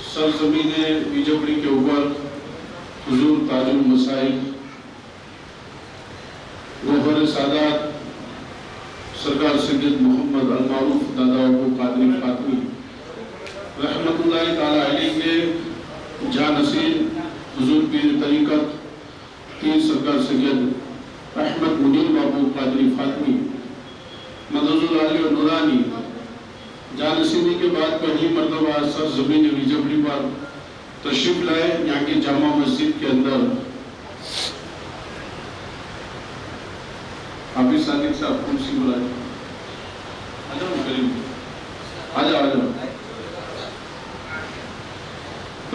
सरजमीन बीजपड़ी के ऊपर हुजूर ताजुल मसाइल गौहर सादात सरकार सैयद मोहम्मद अल मारूफ दादा अबू कादरी फातमी रहमतुल्लाह ताला अलैह के जानसीन हुजूर पीर तरीक़त पीर सरकार सैयद अहमद मुनीर बाबू कादरी फातमी मदजुल आली और नूरानी जानसीनी के बाद पहली मरतबा सर ज़मीन बीजपड़ी पर तशरीफ लाए। यहाँ की जामा मस्जिद के अंदर हाफिज सादिक साहब कुर्सी बुलाए, आ जाओ करीब, आ जाओ।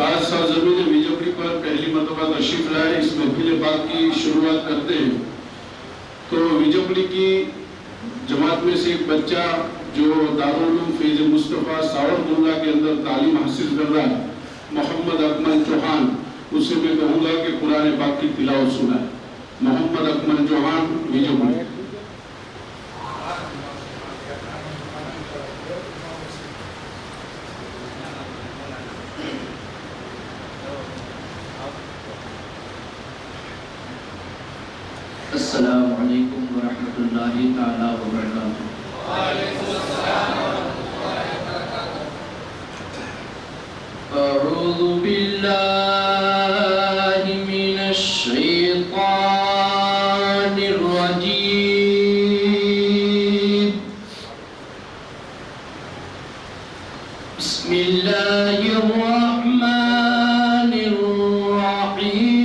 आज सर ज़मीन बीजपड़ी पर पहली मरतबा तशरीफ लाए। इस महफिल पाक की शुरुआत करते हैं तो बीजपड़ी की जमात में से एक बच्चा जो दारुल उलूम फैज़ मुस्तफ़ा सावरकुंडला के अंदर तालीम हासिल कर रहा है, मोहम्मद अकमल चौहान, उससे मैं कहूँगा कि कुरान पाक की तिलावत सुनाए। मोहम्मद अकमल चौहान बीजपड़ी। अस्सलामु अलैकुम व रहमतुल्लाहि ताला व बरकातुहू। अऊज़ु बिल्लाहि मिनश शैतानिर रजीम। बिस्मिल्लाहिर रहमानिर रहीम।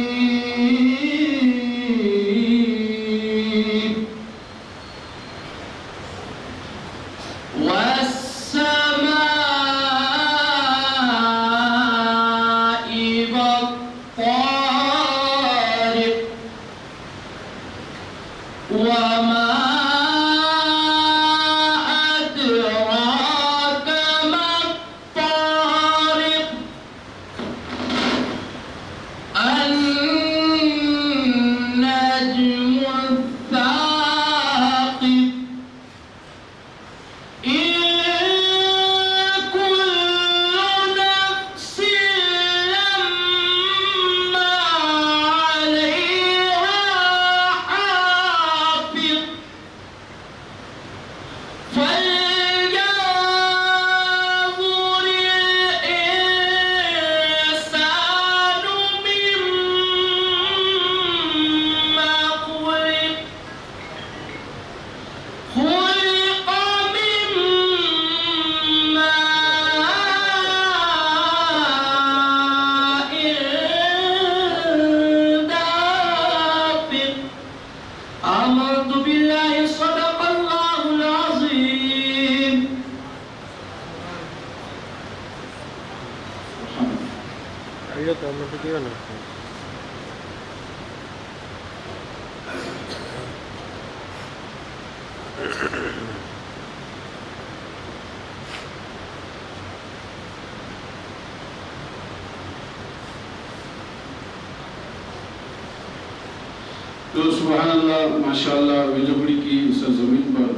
तो सुभान अल्लाह माशाअल्लाह बीजपड़ी की सरजमीन पर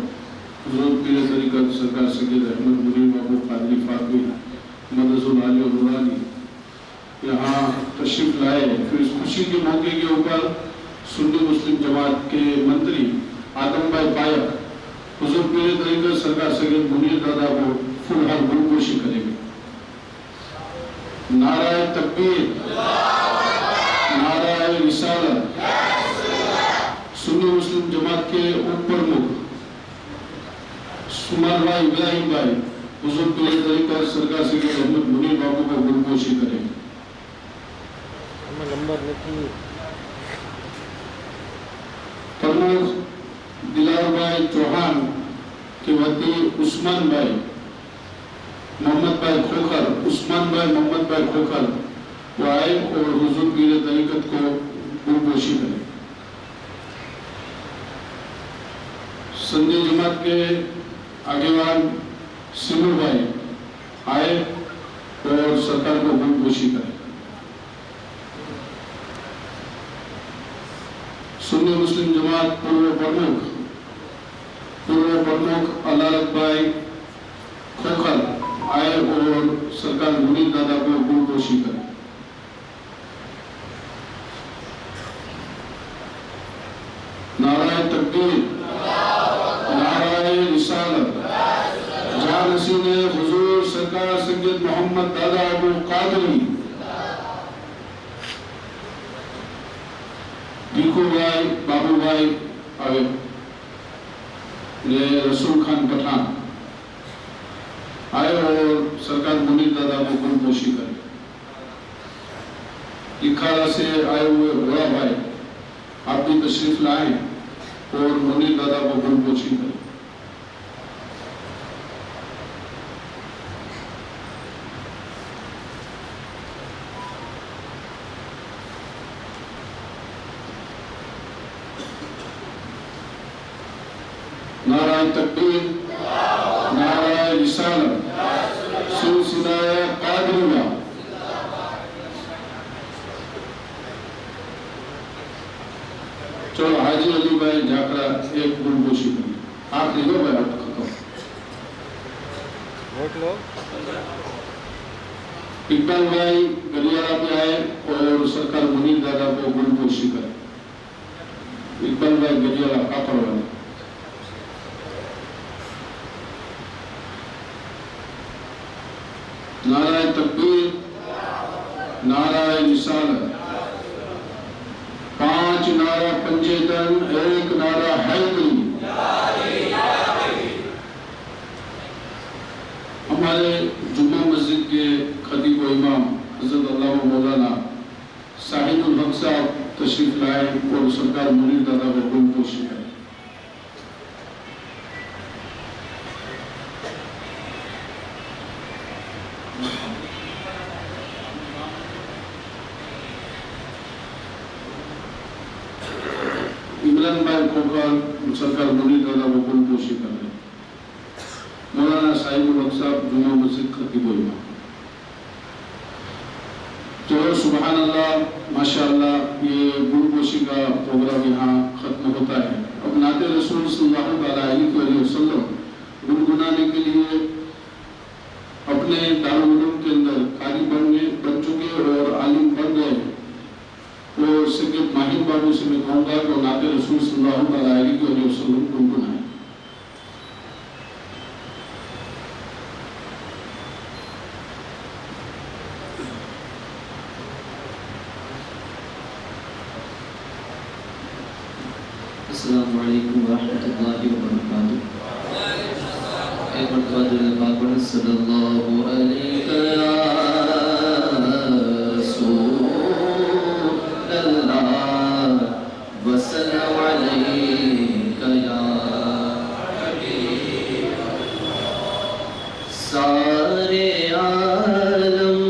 हुजूर पीर तरीक़त सरकार सैयद अहमद मुनीर बाबू कादरी फातमी मदजुल आली और नूरानी यहाँ तशरीफ लाए। फिर इस खुशी के मौके के ऊपर सुन्नी मुस्लिम जमात के मंत्री आदम भाई पायक हुजूर पीर तरीक़त सरकार सैयद मुनीर दादा को फुलहार गुलपोशी करेंगे। नाराए तकबीर, नाराए रिसालत। सुन्नी मुस्लिम जमात के उप प्रमुख सुमर भाई इब्राहिम भाई हुजूर पीर तरीक़त सरकार सैयद अहमद मुनीर बाबू को गुलपोशी करेंगे। प्रमुख दिलार भाई चौहान के वती उस्मान भाई मोहम्मद भाई खोखर, उस्मान भाई मोहम्मद भाई खोखर वो आए और हुजूर पीर तरीक़त को गुलपोशी करें। संजय जमात के आगेवान सिमू भाई आए और सरकार को गुलपोशी करें। सुन्नी मुस्लिम जमात पूर्व प्रमुख अलारत भाई खोखर आए और सरकार मुनीर दादा को गुणपोशी करे। नाराए तकबीर, नाराए रिसालत। जानशीन हुजूर सरकार सैयद मोहम्मद दादा अबू कादरी, भीखू भाई, बाबू भाई आवे ने रसूल खान पठान आए और सरकार मुनीर दादा को गुणपोशी करे। लिखारा से आए हुए बड़ा भाई आप भी तशरीफ लाए और मुनीर दादा को गुणपोशी करे। नाराए तकबीर, नाराए रिसालत, सिलसिला कादरिया। चलो हाजी अली भाई जाकरा एक गुणपोशी करें। आखिरी लो भाई आप खत्म। इकबाल भाई गलियारा पे आए और सरकार मुनीर दादा को गुणपोशी करे। इकबाल भाई गलियारा कापड़ वाले। नाराए तकबीर, नाराए रिसालत। 5 नारा पंजेतन, 1 नारा हैदरी। हमारे जुम्मा मस्जिद के खतीब व इमाम हज़रत अल्लामा मौलाना साहिबुल हक साहब तशरीफ लाए और सरकार मुनीर दादा को गुणपोशी करे। इमरान भाई खोखर सरकार मुनीर दादा को गुणपोशी कर रहे। मौलाना साहिबुल हक साहब जुम्मा मस्जिद खतीब व इमाम। तो सुभान अल्लाह, माशाअल्लाह, ये गुणपोशी का प्रोग्राम यहाँ खत्म होता है। अब नाते रसूल सल्लल्लाहु अलैहि वसल्लम गुनगुनाने के लिए अपने दारुल उलूम के अंदर कारी बन चुके और आलिम बन गए। तो सैयद माहिर बाबू से मैं कहूँगा कि नाते रसूल सल्लल्लाहु अलैहि वसल्लम गुनगुनाए। अस्सलामु अलैकुम व रहमतुल्लाहि व बरकातुहू। एक मरतबा दुरूद पाक पढ़ें। सल्लल्लाहु अलैहि वसल्लम अलैका या हबीब। सारे आलम,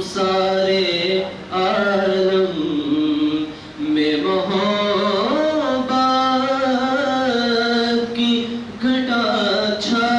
सारे आलम में मोहब्बत की घटा छा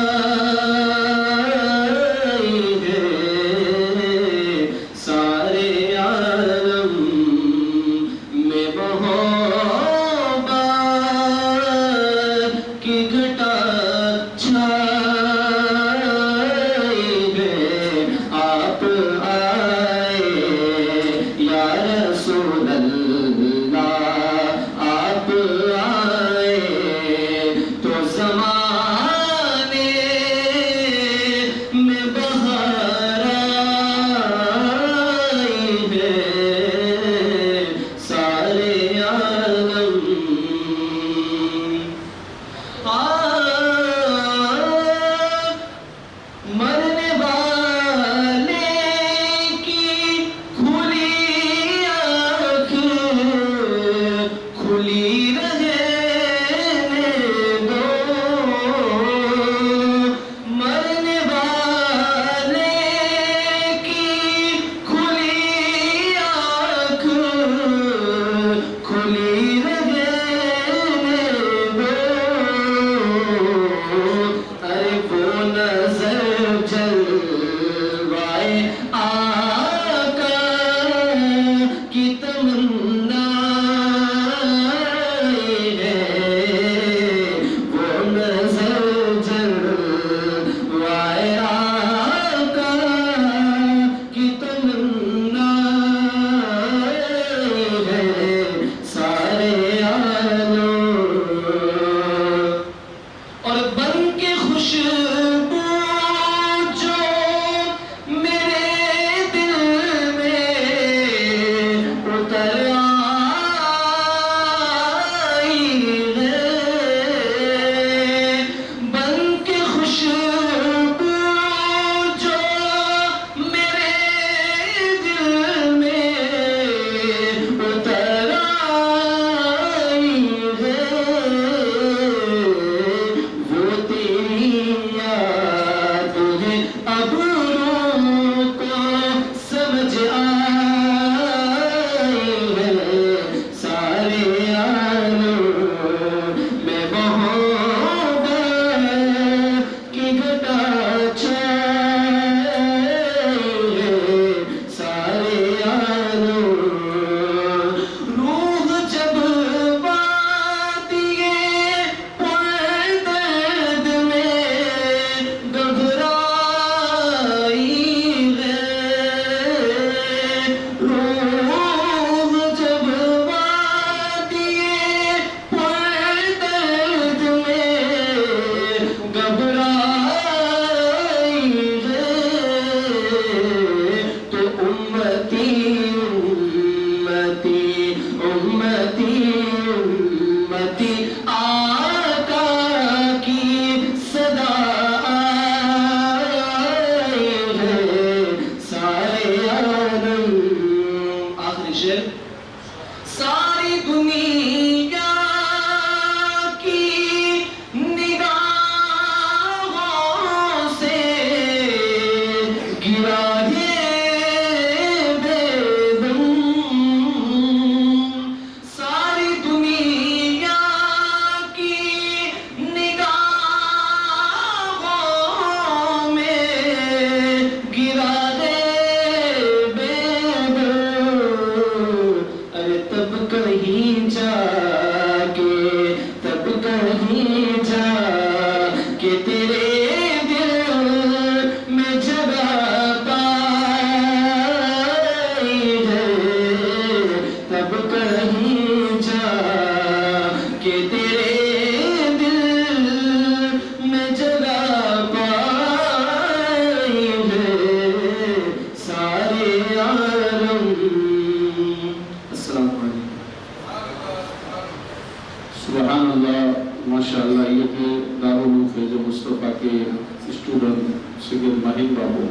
सैयद माहिर बाबू,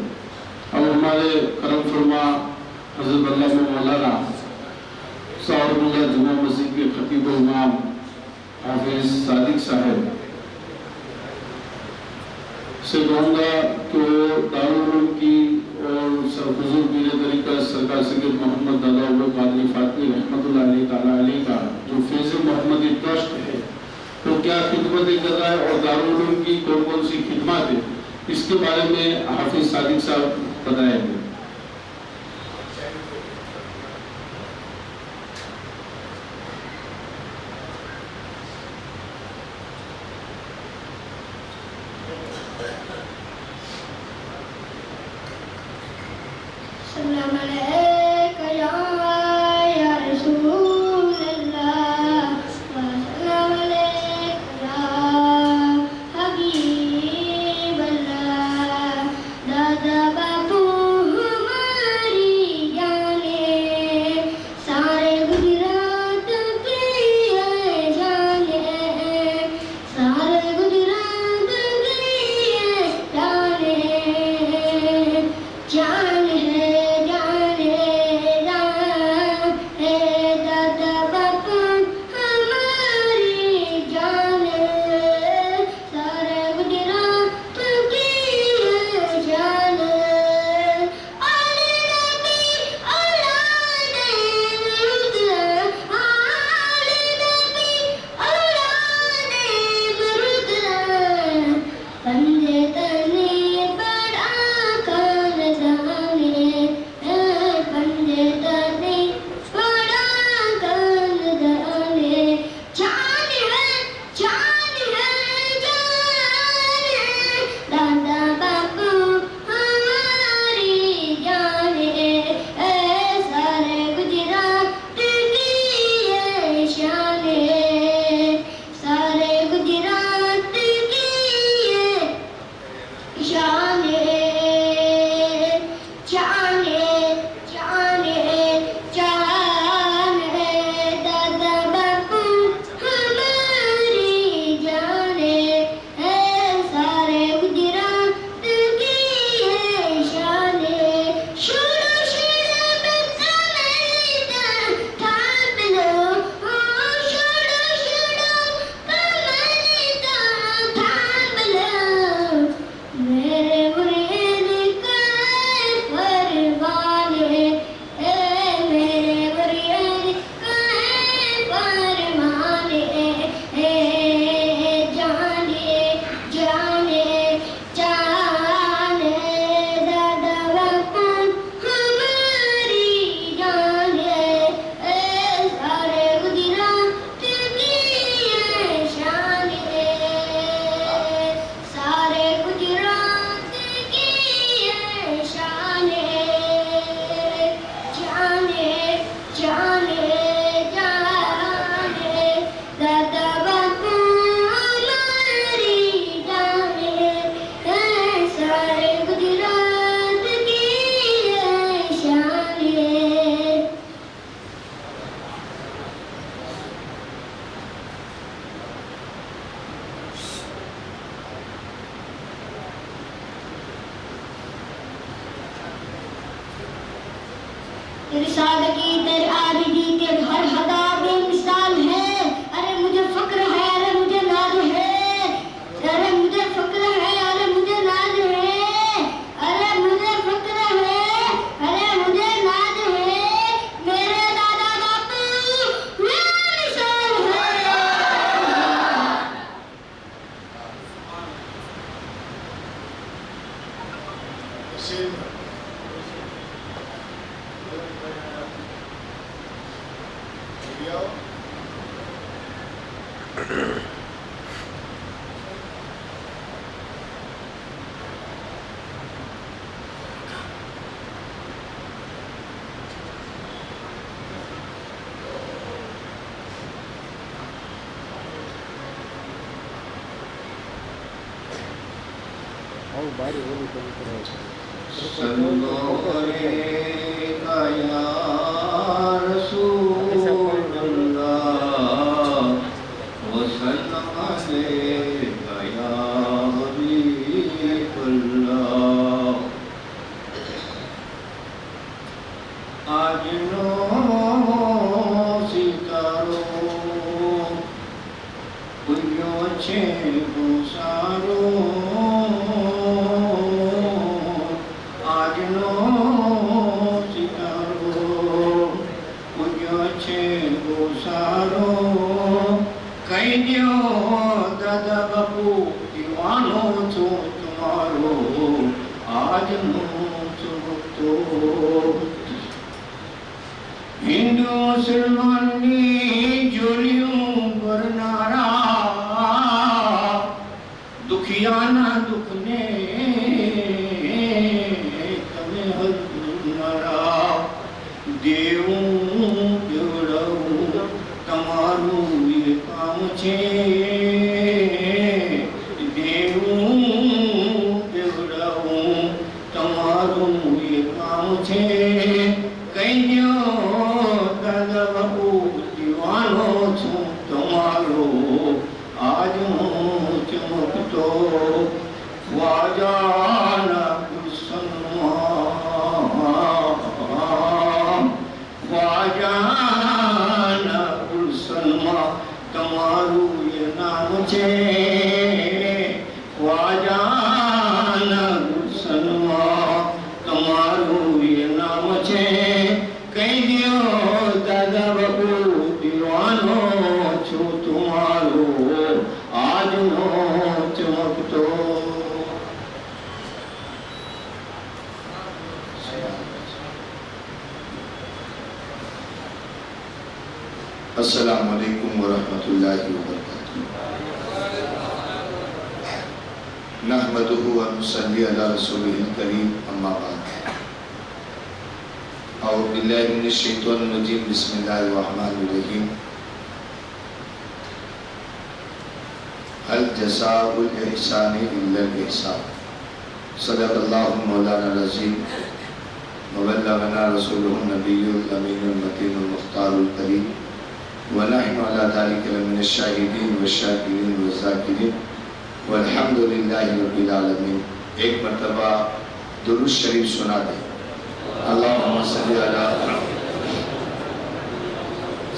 अब हमारे करम फरमा हज़रत अल्लामा मौलाना साहबुल्लाह जुमा मस्जिद के खतीब इमाम हाफिज सादिक साहब से कहूँगा कि वो दारुल उलूम की और हुज़ूर पीर तरीक़ा सरकार सैयद मोहम्मद दादा अबू कादरी फातमी रहमतुल्लाहि ताला अलैह का जो फैज़ मोहम्मदी ट्रस्ट है वो क्या खिदमत कर रहा है और दारुल उलूम की कौन कौन सी खिदमत है, इसके बारे में हाफिज सादिक साहब बताएंगे। सलाम अलैका या रसूल अल्लाह व सलाम अलैका या हबीब अल्लाह। दादा बापू हमारी जाने सारे गुजरात की है जाने, सारे गुजरात की है जाने, जान तेरी सादगी तेरी आबिदी के हर हदा बेमिसाल है। अरे मुझे फक्र है, अरे मुझे नाज है, अरे मुझे फक्र है, अरे मुझे नाज है, अरे मुझे फक्र है, अरे मुझे नाज है। मेरे दादा बापू बेमिसाल है। सल्लल्लाहु આજનો ચમકતો હિન્દુ મુસલમાનની જોડીઓ ભરનારા દુખિયાના દુઃખને તમે હરનારા દેવું દેવડાવું તમારું એ કામ છે દેવું દેવડાવું તમારું એ કામ છે કઈ દ્યો દાદા બાપુ દીવાનો છું તમારો આજ હું ચમકતો ખ્વાજાના ગુલશનમાં ખ્વાજાના ગુલશનમાં તમારું એ નામ છે ખ્વાજાના ગુલશનમાં તમારું એ નામ છે કઈ દ્યો દાદા બાપુ દીવાનો છું તમારો આજનો ચમકતો अस्सलामु अलैकुम वरहमतुल्लाहि वबरकातुहू नहमदुहु व नुसल्ली अला रसूलिहिल करीम अम्मा बाद अऊज़ु बिल्लाहि मिनश शैतानिर रजीम बिस्मिल्लाहिर रहमानिर रहीम हल जज़ाउल इहसानि इल्लल इहसान सदक़ल्लाहु मौलाना अज़ीम व बल्लगना रसूलुहुन नबियुल अमीनुल मतीनुल मुख्तारुल करीम व नहनु अला ज़ालिका लमिनश शाहिदीन व शाकिरीन व ज़ाकिरीन वल्हम्दुलिल्लाहि रब्बिल आलमीन। एक मरतबा दुरूद शरीफ सुना दे। अल्लाहुम्मा सल्ली अला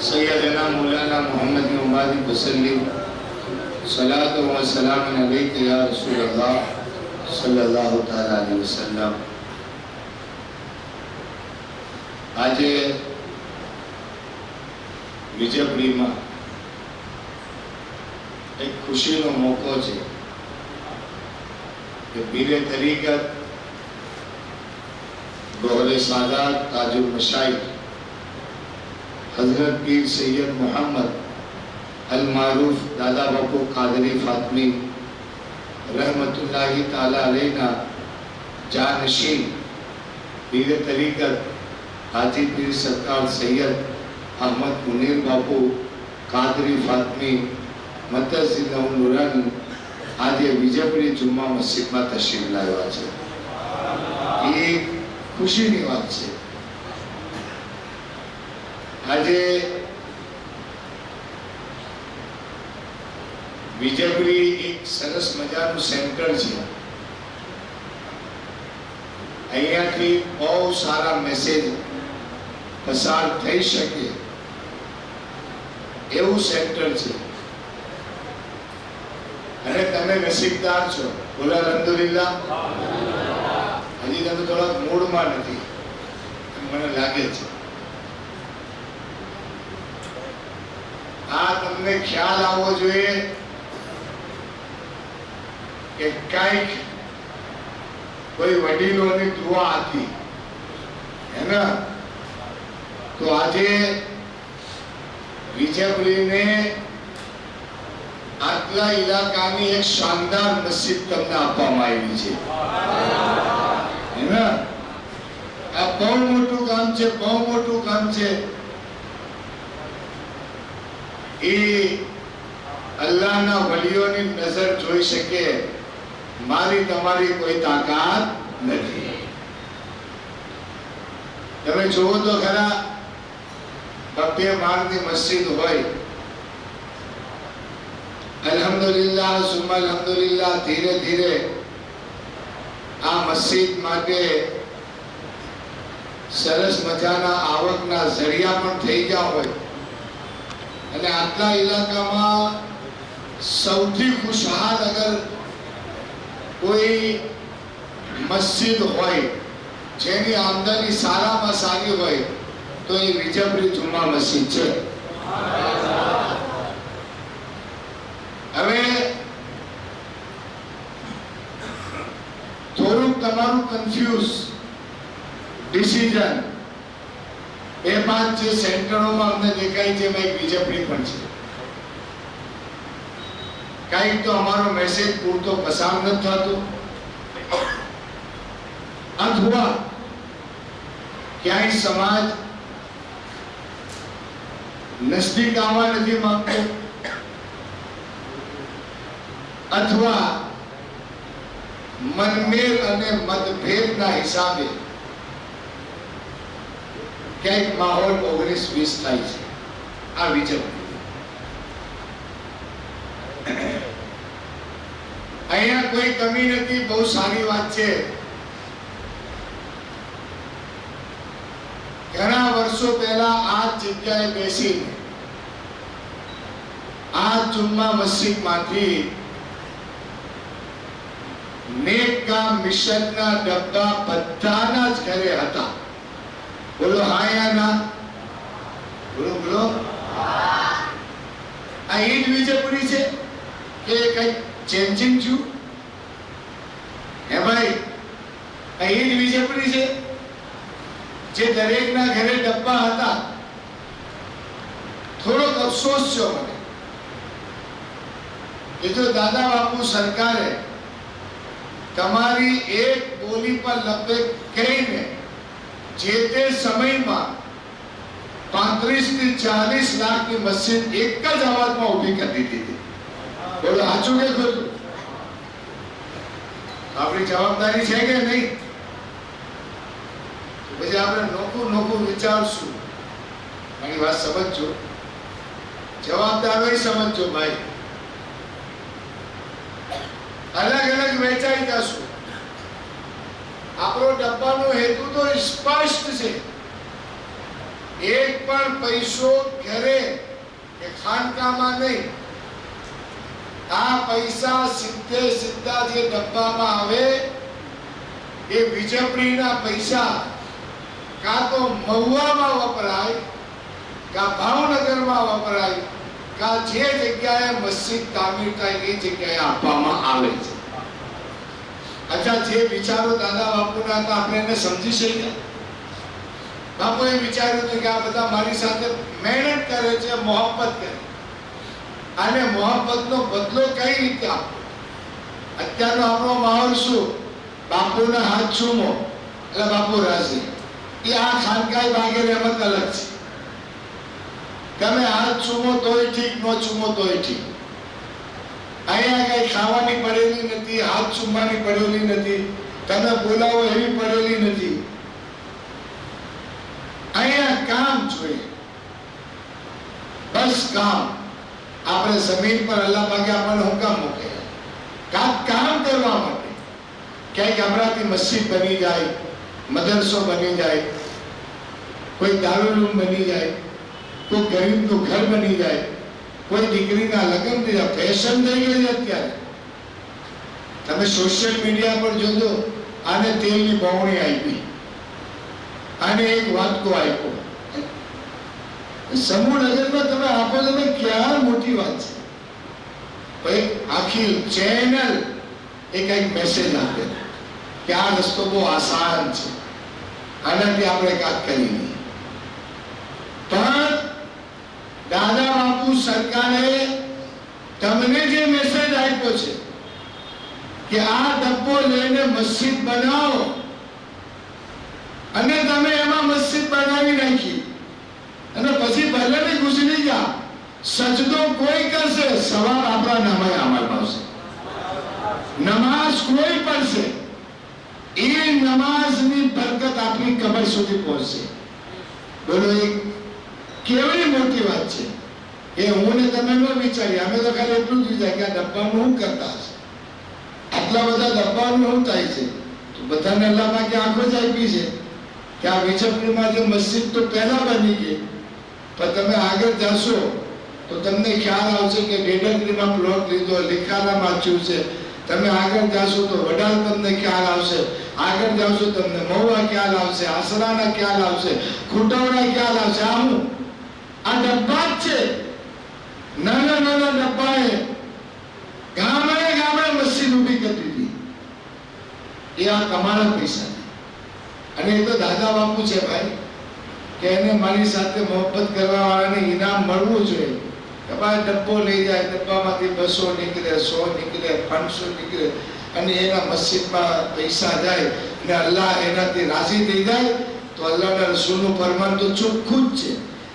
सय्यदना मौलाना मुहम्मद मुबारक वसल्लम सलातो व सलाम अलैका या रसूल अल्लाह सल्लल्लाहु तआला अलैहि वसल्लम। आज विजयपुरीમાં એક ખુશીનો મોકો છે કે પીરે તરીકત ગોહરે સાદાત તાजुल मशाइख हजरत पीर सैयद मोहम्मद अल मारूफ दादा बापू कादरी फातमी रहमतुल्लाहि ताला अलैना जानशीन पीर तरीकत हाजी पीर सरकार सैयद अहमद मुनीर बापू कादरी फातमी मतज़िल्लाहुल नूरानी आज विजयपुरी जुम्मा मस्जिद में तशरीफ लाव्या है। ये खुशीनी बात है। आज विजयपुरी एक सरस मजानु सेंटर है। अहींयाथी बहुत सारा मैसेज पसार थई शके एवं सेंटर है। अरे तमे नसीबदार छो बोला अल्हम्दुलिल्लाह। हजी तमे थोड़ा मूड में नहीं मने लागे छे। आ तमने ख्याल आवो जोईए के काईक कोई वडीलोनी दुआ आती है ना। तो आजे विजयपुरी ने आटला इलाकानी एक शानदार मस्जिद तमने आपवामां आवी छे है ना। आ बहु मोटुं काम छे, बहु मोटुं काम छे। ए अल्लाहना वलीओनी नजर जोई शके मारी तमारी कोई ताकात नथी। तमे जोवो तो खरा बब्बे माळनी मस्जिद होय अल्हम्दुलिल्लाह सुम्मा अल्हम्दुलिल्लाह धीरे धीरे आ मस्जिद माटे सरस मजाना आवकना जरिया पण थई गया होय अने आटला इलाकामां सौथी खुशहाल अगर कोई मस्जिद होय जेनी आमदनी सारामां सारी होय तो ये विजयपुरी जुम्मा मस्जिद छे। हवे થોડુંક તમારું કન્ફ્યુઝ ડિસિઝન એ 5 જે સેન્ટરોમાં અમને દેખાય છે એમાં એક વીજપડી પણ છે. કાંઈક તો અમારો મેસેજ પૂરતો પસાર નથી થતો, અથવા ક્યાંય સમાજ નજદીક આવવા નથી માંગતો, અથવા મનમેળ અને મતભેદના હિસાબે ક્યાંક માહોલ 19-20 થાય છે. આ વિજય અહીંયા કોઈ કમી નથી, બહુ સારી વાત છે. ઘણા વર્ષો પહેલા આ જગ્યાએ બેસીને આ જુમ્મા મસ્જિદમાંથી નેકકામ મિશનના ડબ્બા બધાના જ ઘરે હતા. બોલો હા યા ના? બોલો બોલો. આ ઈદ વિજયપુરી છે કે કઈ ચેન્જિંગ છું? હે ભાઈ, આ ઈદ વિજયપુરી છે જે દરેકના ઘરે ડબ્બા હતા. થોડોક અફસોસ છે મને કે જો દાદા બાપુ સરકારે તમારી એક બોલી પર લપે કહીને જે તે સમયમાં 35 થી 40 લાખની મસ્જિદ એક જ અવાજમાં ઊભી કરી દીધી હતી. બોલો સાચું કે ખોટું? આપણી જવાબદારી છે કે નહીં? પછી આપણે નોખું વિચારશું. મારી વાત સમજજો, જવાબદારી સમજજો ભાઈ. અલગ વેચાઈ જશું. આપણો ડબ્બાનો હેતુ તો સ્પષ્ટ છે. એક પણ પૈસો ઘરે કે ખાનકામાં નહીં. આ પૈસા સીધા જે ડબ્બામાં આવે એ વીજળીના પૈસા કાં તો મહુવામાં વપરાય, કાં ભાવનગરમાં વપરાય, કાં જે જગ્યાએ મસ્જિદ તામીર થાય એ જગ્યાએ આપવામાં આવે છે. અચ્છા, જે વિચારો દાદા બાપુના હતા આપણે એને સમજી શકીએ? બાપુએ વિચાર્યું હતું કે આ બધા મારી સાથે મહેનત કરે છે, મોહબ્બત કરે, અને મોહબ્બતનો બદલો કઈ રીતે આપવો? અત્યારનો આપણો માહોલ શું? બાપુના હાથ ચૂમો એટલે બાપુ રાજી. એ આ ખાનકાઈ ભાગે રહેમત અલગ છે. તમે હાથ ચૂમો તોય ઠીક, ન ચૂમો તોય ઠીક. અહીંયા કઈ ખાવાની પડેલી નથી, હાથ ચૂમવાની પડેલી નથી, તમે બોલાવો એવી પડેલી નથી. અહીંયા કામ જોઈએ, બસ કામ. આપણે જમીન પર અલ્લાહ પાકે આપણને હું કામ મૂકે? કામ કરવા માટે. ક્યાંક આપણાથી મસ્જિદ બની જાય, મદરસો બની જાય, કોઈ દારૂલૂમ બની જાય, કોઈ ગરીબનું ઘર બની જાય, કોઈ દીકરીના લગ્ન થઈ જાય. ફેશન થઈ ગઈ છે અત્યારે. તમે સોશિયલ મીડિયા પર જોજો, આને તેલની બહુણી આપી, આને એક વાટકો આપ્યો. સમૂહ લગ્નમાં તમે આપો, તમે ક્યાં મોટી વાત છે. ભાઈ આખી ચેનલ એક મેસેજ આપે કે આ રસ્તો બહુ આસાન છે, આનાથી આપણે કાંક કરી લઈએ. પણ દાદા બાપુ સરકારે તમને જે મેસેજ આપ્યો છે કે આ ડબ્બો લઈને મસ્જિદ બનાવો, અને તમે એમાં મસ્જિદ બનાવી નાખી, અને પછી ભલે ને ગુજરી ગયા, સજદો કોઈ કરશે, સવાબ આપણા નામે અમલમાં આવશે. નમાઝ કોઈ પડશે, એ નમાઝની બરકત આપણી કબર સુધી પહોંચશે. બોલો, એ કેવી મોટી વાત છે. એ હું ને તમે ન વિચારીએ. અમે તો ખાલી એટલું જ વિચાર કે આ ડબ્બાનું શું કરતા હશે, આટલા બધા ડબ્બાનું શું થાય છે. તો બધાને અલ્લાહ પાકે આંખો જ આપી છે કે આ વિજયપુરમાં જે મસ્જિદ તો પહેલા બની ગઈ, પણ તમે આગળ જશો તો તમને ખ્યાલ આવશે કે ડેડકરીમાં પ્લોટ લીધો, લીખારામાં થયું છે. તમે આગળ જાશો તો વડાલ તમને ખ્યાલ આવશે, આગળ જાશો તમને મહુવા ખ્યાલ આવશે, આસરાના ખ્યાલ આવશે, ખુટાવડા ખ્યાલ આવશે. આ ડબ્બા જ છે. નાના ડબ્બાએ ગામડે મસ્જિદ ઊભી કરી દીધી. એ આ તમારા પૈસા અને એ તો દાદા બાપુ છે ભાઈ કે એને મારી સાથે મોહબ્બત કરવા વાળાને ઇનામ મળવું જોઈએ કે ભાઈ ડબ્બો લઈ જાય, ડબ્બામાંથી 200 નીકળે, 100 નીકળે, 500 નીકળે અને એના મસ્જિદમાં પૈસા જાય અને અલ્લાહ એનાથી રાજી થઈ જાય તો અલ્લાહના રસૂલનું ફરમાન તો ચોખ્ખું જ છે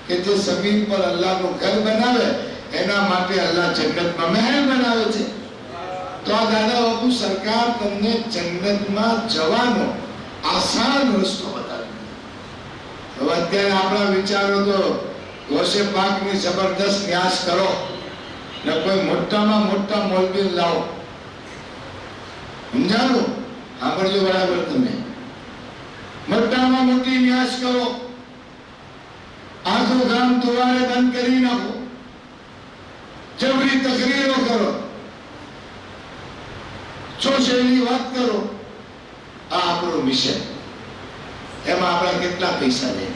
કે જે જમીન પર અલ્લાહનું ઘર બનાવે એના માટે અલ્લાહ જન્નતમાં મહેલ બનાવે છે. તો આ દાદા બાપુ સરકાર તમને જન્નતમાં જવાનો આસાન રસ્તો બતાવે. હવે અત્યારે આપણા વિચારો તો ગોશે પાકની જબરદસ્ત ન્યાસ કરો ને કોઈ મોટામાં મોટા મૌલવી લાવો. સમજાણું? સાંભળજો બરાબર. તમે મોટામાં મોટી ન્યાસ કરો, આખું ગામ તમારે બંધ કરી નાખો, જબરી તકરીરો કરો, સોશિયલી વાત કરો. આ આપણું મિશન. એમાં આપણા કેટલા પૈસા લે?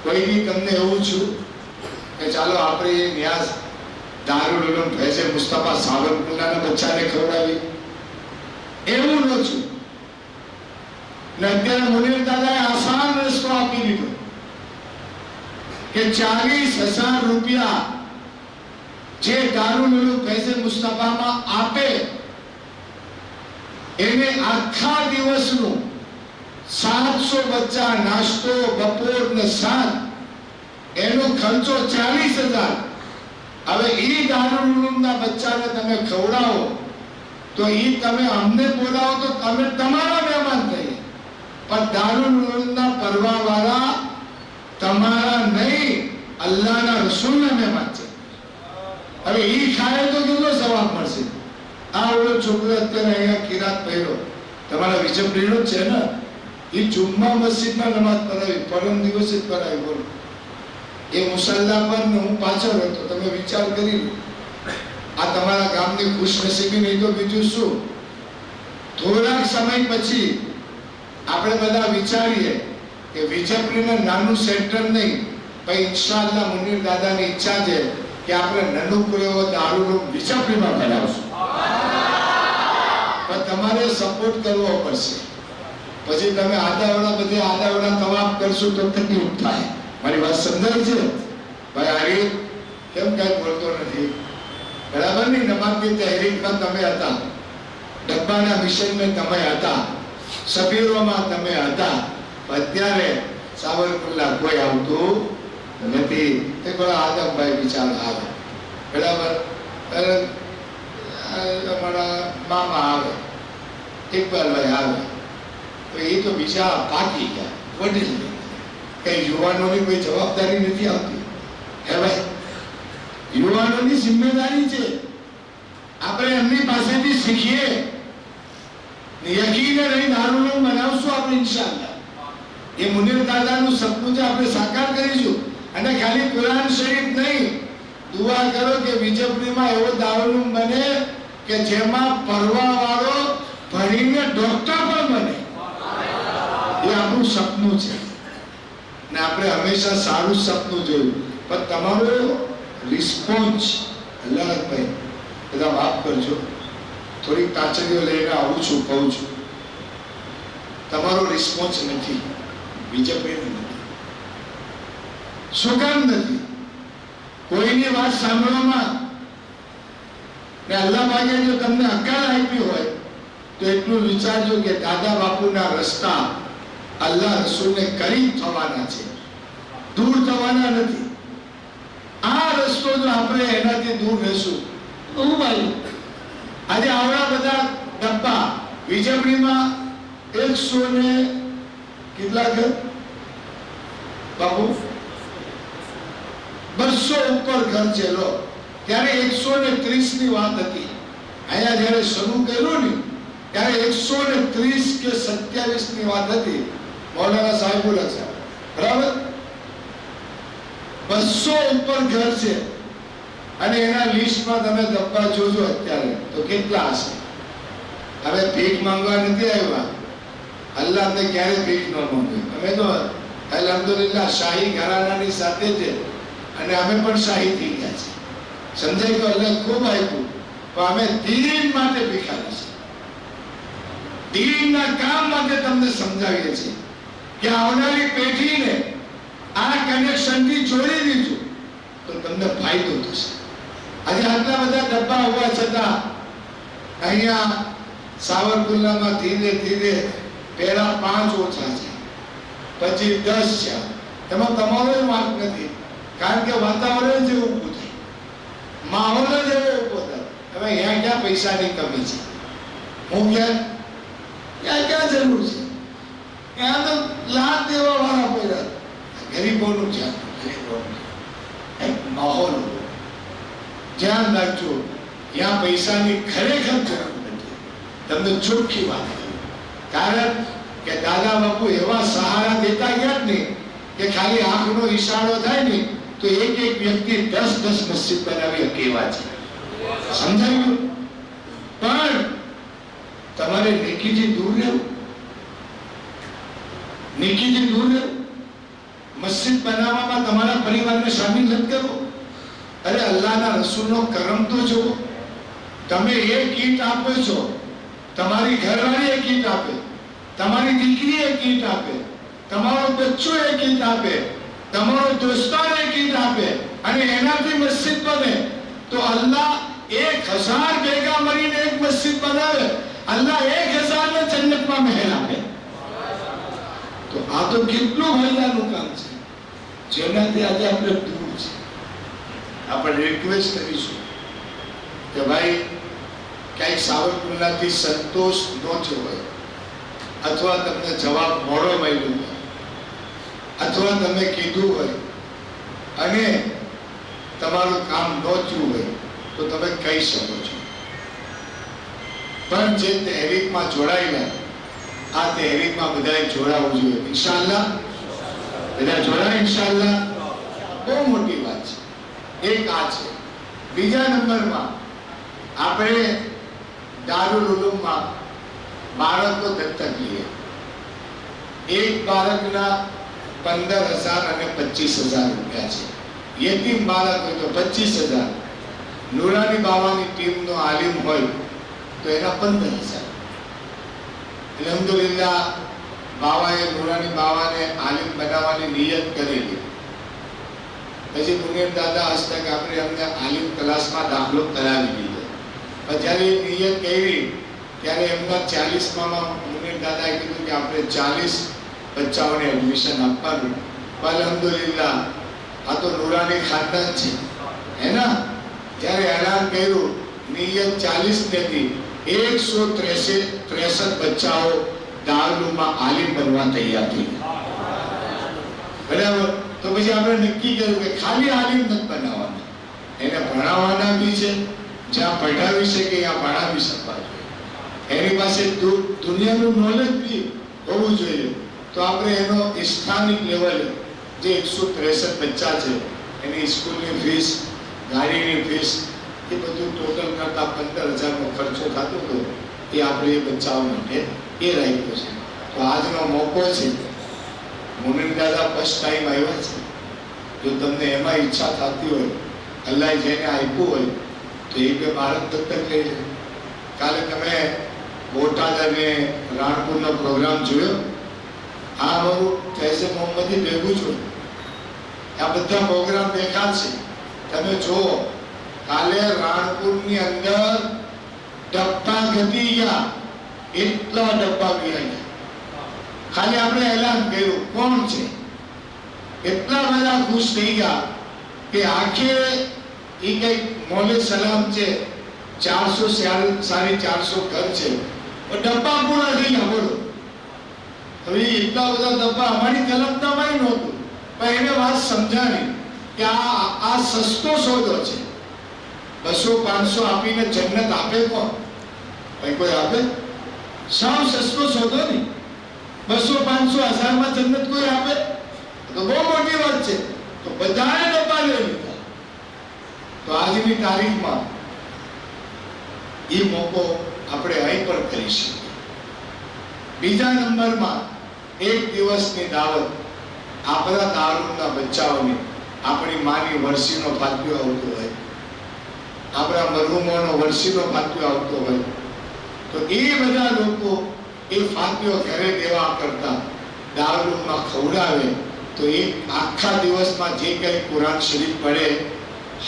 કોઈ બી તમને એવું છું કે ચાલો આપણે એ ન્યાસ દારૂલ ઉલૂમ ફૈઝ મુસ્તફા સાવરકુંડલાના બચ્ચાને ખવડાવી, એવું ન છું. ને અત્યારે મુનીર દાદાએ આસાન રસ્તો આપી દીધો કે 40,000 રૂપિયા જે દારૂલ ઉલૂમ ફૈઝ મુસ્તફામાં આપે એને આખા દિવસનું 700 બચ્ચા નાસ્તો બપોર ને સાંજ એનો ખર્ચો 40,000. હવે ઈ દારૂલ ઉલૂમના બચ્ચાને તમે ખવડાવો તો ઈ તમે અમને બોલાવો તો તમે તમારા મહેમાન થઈએ, પણ દારૂલ ઉલૂમના પરવાવાળા તમારા નહીં અલ્લાહના રસૂલના મહેમાન છે. હવે ઈ ખાય તો કેટલો સવાબ મળશે? આ ઓલો છોકરો અત્યારે અહીંયા કિરાત પહેર્યો તમારા વિજયપ્રિયનો છે ને, એ જુમ્મા મસ્જિદમાં નમાઝ પઢાવી, પરમ દિવસે જ પઢાવી. બોલો, એ મુસલ્લા પર હું પાછળ હતો. તમે વિચાર કરી લો, આ તમારા ગામની ખુશનસીબી નહીં તો બીજું શું? થોડાક સમય પછી આપણે બધા વિચારીએ કે વિજયપ્રિયને નાનું સેન્ટર નહીં, પણ ઇન્શાઅલ્લાહ મુનીર દાદાની ઈચ્છા છે કે આપણે નાનું એવો દારૂ વિજયપ્રિયમાં બનાવશું. પણ તમારે સપોર્ટ કરવો પડશે. પછી તમે આદાવડા બધે આદાવડા તવાફ કરશો તો તકલીફ થાય. મારી વાત સમજાય છે ભાઈ? આરી કેમ કઈ બોલતો નથી? બરાબર ને? નમાઝની તહેરીકમાં તમે હતા, ડબ્બાના મિશનમાં તમે હતા, સફીરોમાં તમે હતા. અત્યારે સાવરકુંડલા કોઈ આવતું નથી. એ પેલા આદમભાઈ બિચારા આવે, બરાબર, અમારા મામા આવે, ઇકબાલભાઈ આવે, તો એ તો બીજા પાકી ગયા, વડીલ ગયા. કઈ યુવાનોની કોઈ જવાબદારી નથી આવતી. હે ભાઈ, યુવાનોની જિમ્મેદારી છે. આપણે એમની પાસેથી શીખીએ, યકીન રહી દારૂલ ઉલૂમ બનાવશું આપણે ઇન્શાઅલ્લાહ. એ મુનીર દાદાનું સપનું છે, આપણે સાકાર કરીશું. અને ખાલી કુરાન શરીફ નહીં, દુઆ કરો કે વિજયપુરીમાં એવો દારૂલ ઉલૂમ બને કે જેમાં પરવા વાળો ભણીને ડોક્ટર પણ બને. એ આપણું સપનું છે ને આપણે હંમેશા સારું સપનું જોયું. પણ તમારો રિસ્પોન્સ, અલ્લાહભાઈ બધા માફ કરજો, થોડીક તાચરીઓ લઈને આવું છું, કહું છું, તમારો રિસ્પોન્સ નથી, બીજેપીનો નથી. શું કામ નથી? કોઈની વાત સાંભળવામાં ને અલ્લાહ પાકે જો તમને અક્કલ આપી હોય તો એટલું વિચારજો કે દાદા બાપુના રસ્તા અલ્લાહ રસૂલને કરીબ થવાના છે, દૂર થવાના નથી. આ રસ્તો જો આપણે એનાથી દૂર રહેશું તો હું ભાઈ આજે આવડા બધા ડબ્બા વિજયપુરીમાં 100 ને કેટલા ઘર બાપુ 200 ઉપર ઘર છે. લો, ત્યારે 130 ની વાત હતી. અહીંયા જયારે શરૂ કર્યું ને ત્યારે 130 કે 27 ની વાત હતી. મૌલાના સાહેબુલ હસન, બરાબર, 200 ઉપર ઘર છે. અને એના લિસ્ટમાં તમે ડબ્બા જોજો અત્યારે તો કેટલા હશે. હવે ભીખ માંગવા નથી આવ્યા, અલ્લાહને ક્યારે ભીખ ન માંગે. અમે તો અલ્હમ્દુલિલ્લાહ શાહી ઘરાનાની સાથે છે અને અમે પણ શાહી થઈ ગયા છે. સમજાય? તો અલ્લાહ ખૂબ આપ્યું, પણ અમે દીન માટે ભિખારી છે. દીનના કામ માટે તમને સમજાવીએ છીએ કે આવનારી પેઢીને આ કનેક્શનથી જોડી દીધું તો તમને ફાયદો થશે. આજે આટલા બધા ડબ્બા હોવા છતાં અહીંયા સાવરકુંડલામાં ધીરે ધીરે પહેલા 5 ઓછા છે, પછી 10 છે. એમાં તમારો વાંક નથી, કારણ કે વાતાવરણ જેવું ઊભું થાય, માહોલ જ એવો ઊભો થાય. હવે અહીંયા ક્યાં પૈસાની કમી છે? હું ક્યાં જરૂર છે? ત્યાં તો લાખ દેવા વાળા પડ્યા. ગરીબોનું એક માહોલ ધ્યાન રાખજો. ત્યાં પૈસાની ખરેખર જરૂર નથી. તમને ચોખ્ખી વાત કરું, કારણ કે દાદા બાપુ એવા સહારા દેતા ગયા જ નહીં કે ખાલી આંખનો ઈશારો થાય ને તો એક વ્યક્તિ 10 મસ્જિદ બનાવી કેવા છે. સમજાયું? પણ તમારે નેકીથી દૂર રહેવું, નેકીથી દૂર રહેવું. મસ્જિદ બનાવવામાં તમારા પરિવારને શામિલ નથી કરવો. અરે અલ્લાહના રસૂલનો કરમ તો જુઓ. તમે એક કીટ આપો છો, તમારી ઘરવાળી એક કીટ આપે, તમારી દીકરી એક કીટ આપે, તમારો બચ્ચો એક કીટ આપે, તમારો દોસ્તાર એક કીટ આપે, અને એનાથી મસ્જિદ બને તો અલ્લાહ 1000 ભેગા મળીને એક મસ્જિદ બનાવે. અલ્લાહ 1000 ને જન્નતમાં મહેલ આપે. તો આ તો કેટલું મહિલાનું કામ છે જેનાથી આજે આપણે દૂર છે. આપણે રિક્વેસ્ટ કરીશું કે ભાઈ ક્યાંક સાવરકુંડલાથી સંતોષ ન થયો હોય, અથવા તમને જવાબ મોડો મળ્યો હોય, અથવા તમે કીધું હોય અને તમારું કામ ન થયું હોય તો તમે કહી શકો છો. પણ જે તહેરીકમાં જોડાયેલા, આ તહેરીકમાં બધાએ જોડાવું જોઈએ. ઇન્શાઅલ્લાહ બધા જોડાય. ઇન્શાઅલ્લાહ બહુ મોટી વાત છે. એક આ છે. બીજા નંબરમાં આપણે દારુલ ઉલૂમમાં બાળકો દત્તક લઈએ. એક બાળકના 15,000 અને 25,000 રૂપિયા છે. યતીમ બાળક હોય તો 25,000. નુરાની બાવાની ટીમનો આલિમ હોય તો એના 15,000. અલ્હમ્દુલિલ્લાહ બાવાએ નુરાની બાવાને આલિમ બનાવવાની નિયત કરેલી. પછી મુનીર દાદા હસ્તક આપણે અમને આલિમ ક્લાસમાં દાખલો કરાવી દીધો. પણ જ્યારે એ નિયત કરી ત્યારે એમના 40માં મુનીર દાદાએ કીધું કે આપણે 40 બચ્ચાઓને એડમિશન આપવાનું. અલ્હમ્દુલિલ્લાહ આ તો નુરાની ખાનદાન છે એના. જ્યારે એલાન કર્યું નિયત 40 નથી, 163 બચ્ચાઓ દારૂમાં આલિમ બનવા તૈયાર થઈ ગયા. બરાબર? તો પછી આપણે નક્કી કર્યું કે ખાલી આલિમ નથી બનાવવાના, એને ભણાવવાના બી છે. જ્યાં પઢાવી શકે ત્યાં ભણાવી શકવા જોઈએ. એની પાસે દુનિયાનું નોલેજ બી હોવું જોઈએ. તો આપણે એનો સ્થાનિક લેવલે જે 163 બચ્ચા છે એની સ્કૂલની ફીસ, ગાડીની ફીસ, એ બધું ટોટલ કરતા 15,000નો ખર્ચો થતો હતો. એ આપણે એ બચ્ચાઓ માટે એ રાખ્યો છે. તો આજનો મોકો છે. મુનીર દાદા ફર્સ્ટ ટાઈમ આવ્યા છે. જો તમને એમાં ઈચ્છા થતી હોય, અલ્લાહ જેને આપ્યું હોય તો એ બે બાળક દત્તક લઈ લે. કાલે તમે બોટાદ અને રાણપુરનો પ્રોગ્રામ જોયો? આ અમારું ફૈઝે મોહમ્મદી ભેગું છું. આ બધા પ્રોગ્રામ દેખાશે. તમે જુઓ, કાલે રાણપુરની અંદર ડબ્બા ઘટી ગયા, એટલા ડબ્બા ગયા. ખાલી આપણે એલાન કર્યું કોણ છે, એટલા બધા ખુશ થઈ ગયા કે આખે એ કઈક મોલે સલામ છે, 400 450 ઘર છે, ડબ્બા પૂરા થઈ ગયા. બોલો, હવે એટલા બધા ડબ્બા અમારી કલમતામાં નહોતું, પણ એને વાત સમજાણી કે આ સસ્તો સોદો છે. 200-500 આપીને જન્નત આપે કોણ? કોઈ આપે? સાવ સસ્તો સોદો નહીં. 200-500 1000માં જન્નત કોઈ આપે? તો બહુ મોટી વાત છે. તો બધાએ ડબ્બા લઈ લીધા. તો આજની તારીખમાં એ મોકો આપણે અહીં પણ કરી શકીએ. બીજા નંબરમાં એક દિવસની દાવત આપણા દારૂના બચ્ચાઓની, આપણી માની વર્ષીનો ફાત્યો આવતો હોય, આપણા મરહુમોનો વર્ષીનો ફાત્યો આવતો હોય, તો એ બધા લોકો એ ફાતીઓ ઘરે દેવા કરતા દારૂમાં ખવડાવે તો એક આખા દિવસમાં જે કંઈ કુરાન શરીફ પડે,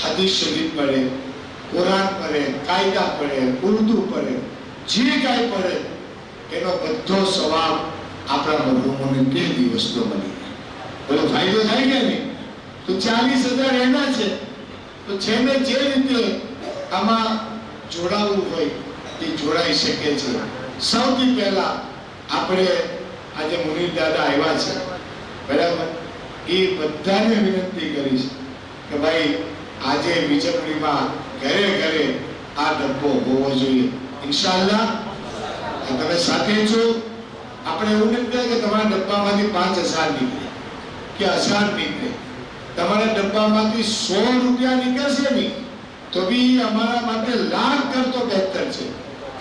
હદીસ શરીફ પડે, કુરાન પડે, કાયદા પડે, ઉર્દુ પડે, જે કાંઈ પડે એનો બધો સવાબ આપણા મરહુમોને તે દિવસનો મળી જાય. બોલો ફાયદો થાય કે નહીં? તો 40,000 એના છે. તો જેને જે રીતે આમાં જોડાવું હોય એ જોડાઈ શકે છે. સૌથી પહેલા આપણે આજે મુનીર દાદા આવ્યા છે, બરાબર, એ બધાને વિનંતી કરીશ કે ભાઈ આજે વિજયપુરીમાં ઘરે ઘરે આ ડબ્બો હોવો જોઈએ. ઇન્શાઅલ્લાહ તમે સાથે છો. આપણે એવું નથી કહે કે તમારા ડબ્બામાંથી 5,000 નીકળે કે 1000 નીકળે. તમારા ડબ્બામાંથી 100 રૂપિયા નીકળશે નહીં તો બી અમારા માટે લાખ કરતો બહેતર છે.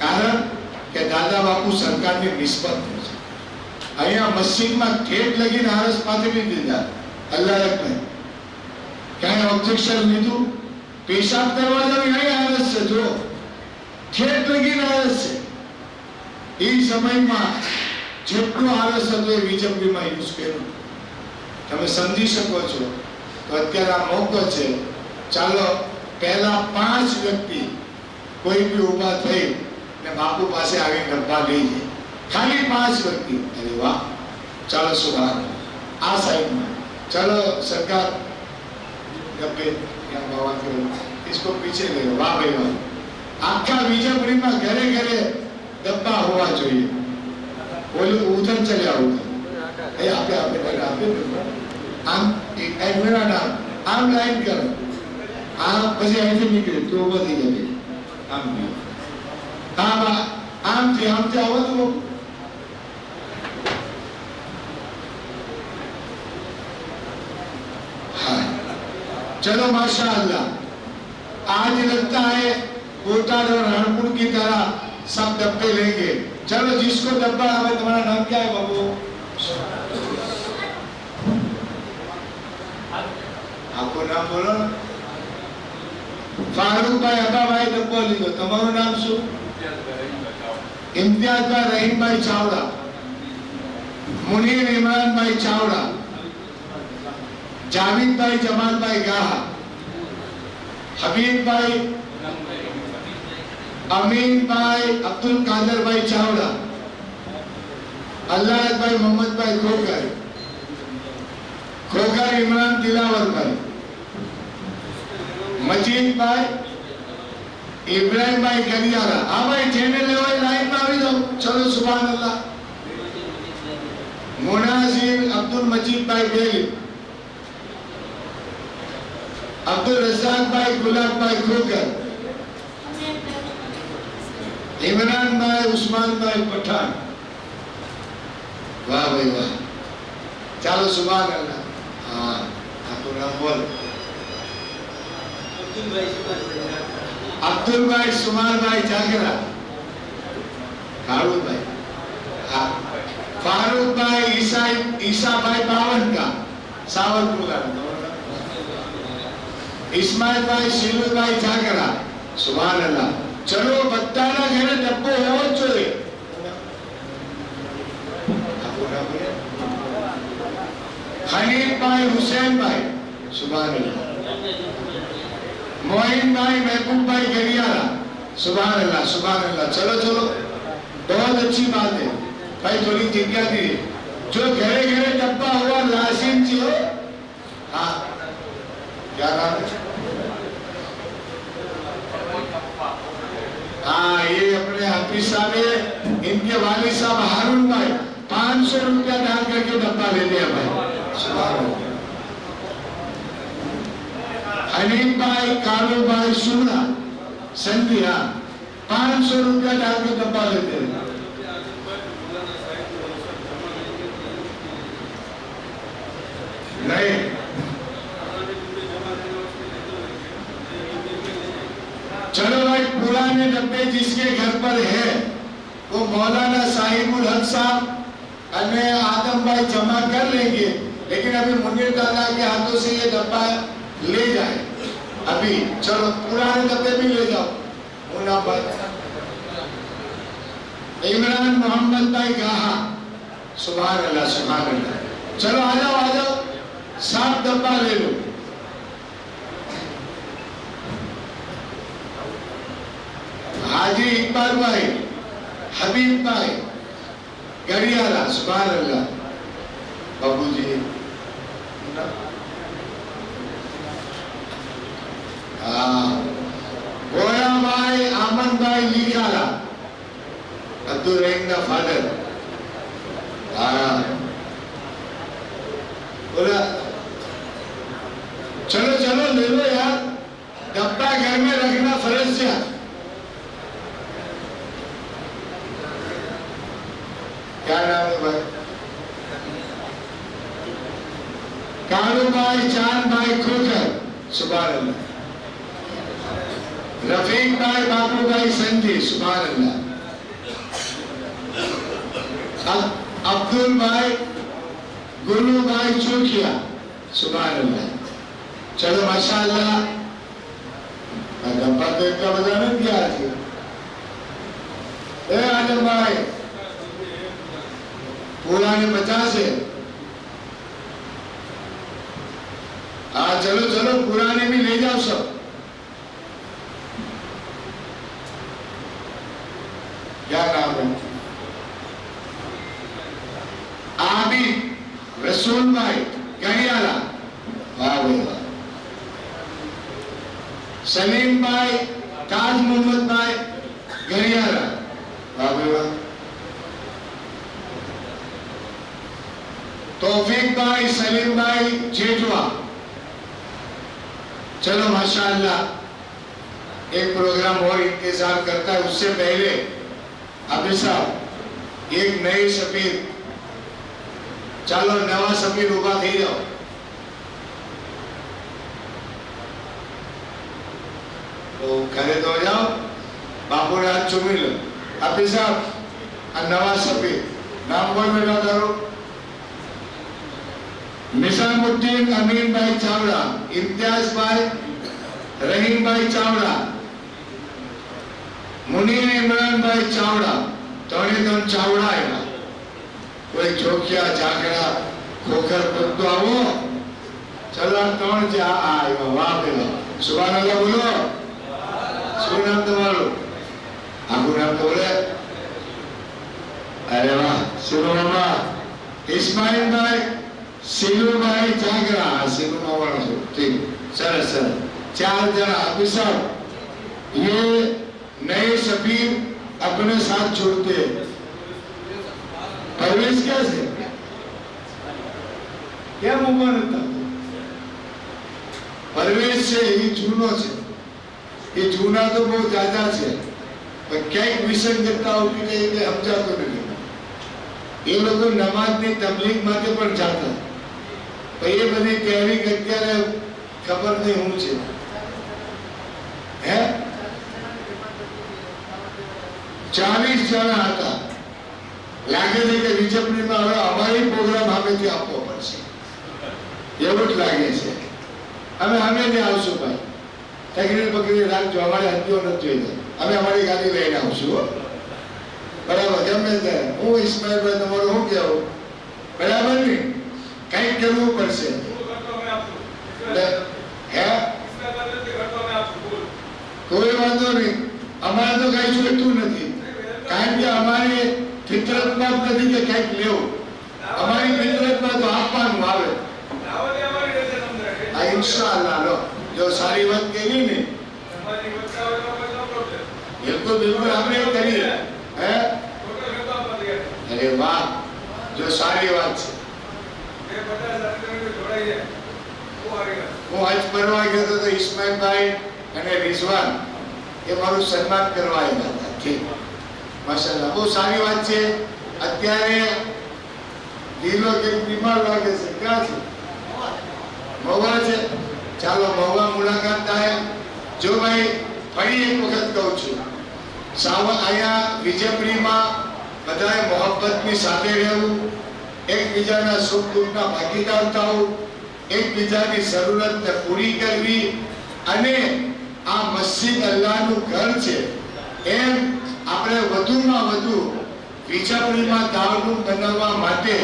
કારણ કે દાદા બાપુ સરકારની નિસ્બત છે. અહીંયા મસ્જિદમાં ઠેઠ લગીને આરસ પાથરી દીધા. અલ્લાહ ભાઈ ક્યાંય ઓબ્જેક્શન લીધું? પેશાબ કરવા જાવ અહીંયા આરસ છે, જો ઠેઠ લગીને આરસ છે. એ સમયમાં જેટલું આરસ હતું એ વિજયપુરીમાં યુઝ કર્યું. તમે સમજી શકો છો. તો અત્યારે આ મોકો છે. ચાલો પહેલા 5 વ્યક્તિ કોઈ બી ઊભા થઈ ને બાપુ પાસે આવી ડબ્બા લઈ જાય. ખાલી 5 વ્યક્તિ. અરે વાહ, ચાલો સુભાન. આ સાઈડમાં चलो सरकार डब्बे या बाबा के इसको पीछे ले लो. वाह भाई वाह. आखा विजयपुरीમાં ઘરે ઘરે ડબ્બा હોવા જોઈએ. બોલો ઉધર ચલે આવો. એ આપણે આમ એક મેરા નામ આમ લાઈન કરો. આમ પછી અહીંથી નીકળે તો બધી જશે. આમ આમથી આવો તો चलो माशाअल्लाह. आज लगता है बोटाद और राणपुर की तरह सब डब्बे लेंगे. चलो जिसको डब्बा हमें. तुम्हारा नाम क्या है बाबू? आपको नाम बोलो. फारूक भाई, अब्बा भाई डब्बो लीधो. તમારું નામ શું? इम्तियाज भाई रहीम भाई चावड़ा, मुनीर इमरान भाई चावड़ा, जावेद भाई जमाल भाई गाहा, हबीब भाई, अमीन भाई, अब्दुल कादर भाई चावड़ा, अल्लाह भाई, मोहम्मद भाई खोकर, इमरान दिलावर भाई, मजीद भाई, इब्राहिम भाई गरियारा. हाँ भाई जेने ले लाइन में आवी जाओ. चलो सुभान अल्लाह. मुनाजिर अब्दुल मजीद भाई बेली, अब्दुल रज़ाक भाई, गुलाब भाई खोकर, इमरान भाई, उस्मान भाई पठान. वाह भाई वाह. चलो सुभान अल्लाह. हाँ आपको नाम बोल. अब्दुल भाई, सुमार भाई जागरा, फारूक भाई, हाँ फारूक भाई, ईसा भाई बावन का सावरपुर का, इस्माइल भाई, शीलू भाई जागरा. सुभान अल्लाह. चलो बत्ताना घरे डब्बो होવો જ જોઈએ. खलील भाई, हुसैन भाई. सुभान अल्लाह. मोइन भाई, महबूब भाई गरियारा. सुभान अल्लाह, सुभान अल्लाह. चलो चलो, बहुत अच्छी बात है भाई. थोड़ी जगह दी. जो घरे घरे डब्बा हुआ लाजिम जी हो. हाँ क्या नाम है? हाँ ये अपने हाफिज साहब है. इनके वालिद साहब हारून भाई 500 रुपया डाल करके डब्बा ले लिया भाई. सुभान अल्लाह. हनीफ भाई, कालू भाई, सुमरा संधिया 500 रुपया डाल के डब्बा लेते हैं. नहीं चलो भाई, पुराने डब्बे जिसके घर पर है वो मौलाना साहिबुल हक साहब और आदम भाई जमा कर लेंगे. लेकिन अभी मुनीर दादा के हाथों से ये डब्बा ले जाए अभी. चलो पुराने डब्बे भी ले जाओ. मुन्ना भाई इमरान मोहम्मद भाई गाहा, सुभान अल्लाह सुभान अल्लाह। चलो आ जाओ 7 डब्बा ले लो। हाजी इकबाल भाई, हबीब भाई गरियाला, सुभान अल्लाह। बाबूजी गोरा भाई, आमन भाई लिखाला, अब्दुल रहीम का फादर। बोला चलो चलो ले लो यार, डब्बा घर में रखना फर्ज से। क्या नाम है भाई? कालू भाई, चांद भाई खोकर, सुभान अल्लाह। रफीक भाई, बाबू भाई संजी, सुभान अल्लाह। अब्दुल भाई, गुलू भाई चूकिया, सुभान अल्लाह। चलो माशाअल्लाह। डब्बा तो इतना बता नहीं दिया आज। आजम भाई पुराने 50 है। चलो चलो पुराने भी ले जाओ सब। क्या नाम है? आबिद रसूल भाई गरियाला, वाह भाई वाह। सलीम भाई, ताज मोहम्मद भाई गरियाला, वाह भाई वाह। तौफीक भाई, सलीम भाई जेठवा। चलो माशाअल्लाह। एक प्रोग्राम और इंतजार करता है, उससे पहले अभी साहब एक नई सफीर, चलो नवा सफीर उभा थी जाओ। तो खड़े तो जाओ, बापू ने हाथ चूमी लो। अभी साहब नवा सफीर नाम बोल बेटा करो। निजामुद्दीन अमीन भाई चावड़ा, इम्तियाज भाई, रहीम भाई चावड़ा, मुनीर इमरान भाई चावड़ा, तोड़े तो चावड़ा है ना। कोई जोकिया जागड़ा खोकर पत्तो आवो। चलो कौन जा आयो वाह बेला, सुभान अल्लाह बोलो। શું નામ તમારું? આખું નામ તો બોલે. અરે વાહ, શિરો મામા, ઇસ્માઇલ ભાઈ, सिलू भाई जागरा, सिलू मावाना सो, ठीक, सरस सरस। 4 जना अभी साहब, ये नए सफीर अपने साथ छोड़ते हैं। परवेश कैसे? क्या मुबारक था? परवेश से ही जूनो से, ये जूना तो बहुत ज्यादा से, पर क्या विषय देता हो कि नहीं हम जाते नहीं। ये लोग नमाज ની તબલીગ માટે પણ જાતા, તો એ બધી તૈયારી અત્યારે ખબર નહીં હું છે હે 40 જણા હતા. લાગે છે કે વિજયપુરીમાં હવે અમારી પ્રોગ્રામ હવેથી આપવો પડશે એવું જ લાગે છે. અમે હવેથી આવશું ભાઈ, તકરીર બકરી રાખજો, અમારે હત્યો નથી જોઈતો, અમે અમારી ગાડી લઈને આવશું બરાબર. ગમે ત્યારે હું ઇસ્માઇલભાઈ તમારું શું કહેવું બરાબર ને, કંઈક કરવું પડશે હે. કોઈ વાંધો નહીં, અમારે તો કઈ જોઈતું નથી, કારણ કે અમારી ફિતરતમાં જ નથી કે કંઈક લેવું. અમારી ફિતરતમાં તો આપવાનું આવે. આ ઇન્શાઅલ્લાહ લો, જો સારી વાત કહી ને બિલકુલ બિલકુલ આપણે કરીએ હે. अरे वाह, जो सारी बात है। वो आज परवा गया तो इस्माइल भाई અને રિઝવાન એ મારું સન્માન કરવા આવ્યા હતા. ઠીક, માશાઅલ્લાહ, બહુ સારી વાત છે. અત્યારે દિલો કે બીમાર લાગે છે, ક્યાં છે? મહુવા છે. ચાલો મહુવા મુલાકાત થાય. જો ભાઈ ફરી એક વખત કહું છું, અહીંયા વિજયપુરીમાં બધાએ મોહબ્બતની સાથે રહેવું, એકબીજાના સુખ દુઃખના ભાગીદાર થવું, એકબીજાની જરૂરતને પૂરી કરવી, અને આ મસ્જિદ અલ્લાહનું ઘર છે એમ આપણે વધુમાં વધુ વિજાપુરીમાં દારૂ બનાવવા માટે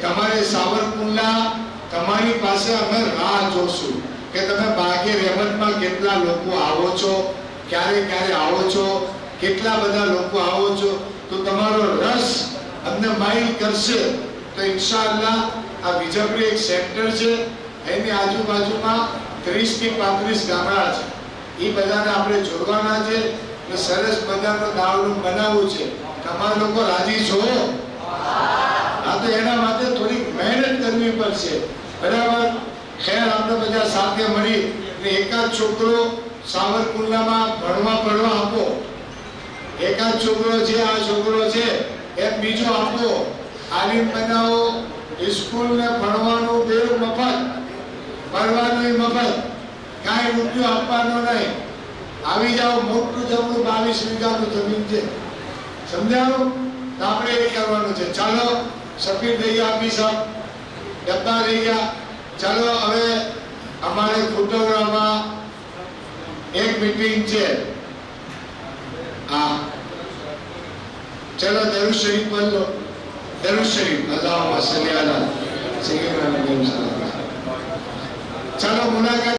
તમારે સાવરકુંડલા તમારી પાસે અમે રાહ જોશું કે તમે બાગે રહેમતમાં કેટલા લોકો આવો છો, ક્યારે ક્યારે આવો છો, કેટલા બધા લોકો આવો છો. તો તમારો રસ અમને માઇલ કરશે તો ઇન્શાઅલ્લાહ આ વિજાપુરી એક સેક્ટર છે, એની આજુબાજુમાં 30 થી 35 ગામડા છે. એ બધાને આપણે જોડવાના છે અને સરસ મજાનો દાવલું બનાવવું છે. તમારા લોકો રાજી છો? હા, તો એના માટે થોડી મહેનત કરવી પડશે, બરાબર? ખેર, આપણે બધા સાથે મળી એકાદ છોકરો સાવરકુંડલામાં ભણવા આપો, એકાદ છોકરો છે, આ છોકરો છે એમ બીજો આપો. આલિમ બનાવો, સ્કૂલ ને ભણવાનું બેવ મફત, ભણવાનું મફત, કાંઈ રૂપિયો આપવાનો નહીં. આવી જાઓ, મોટું જમણું 22 વીઘાનું જમીન છે, સમજાવું? તો આપણે એ કરવાનું છે. ચાલો, સફીર થઈ ગયા, આપી સાહેબ ડબ્બા રહી ગયા. ચાલો, હવે અમારે ખુટોરામાં એક મીટિંગ છે. હા, ચલો દરૂદ શરીફ બોલો. દરૂદ શરીફ, અલ્લાહુમ્મા સલ્લી અલા સય્યિદિના મુહમ્મદ. ચાલો, મુલાકાત.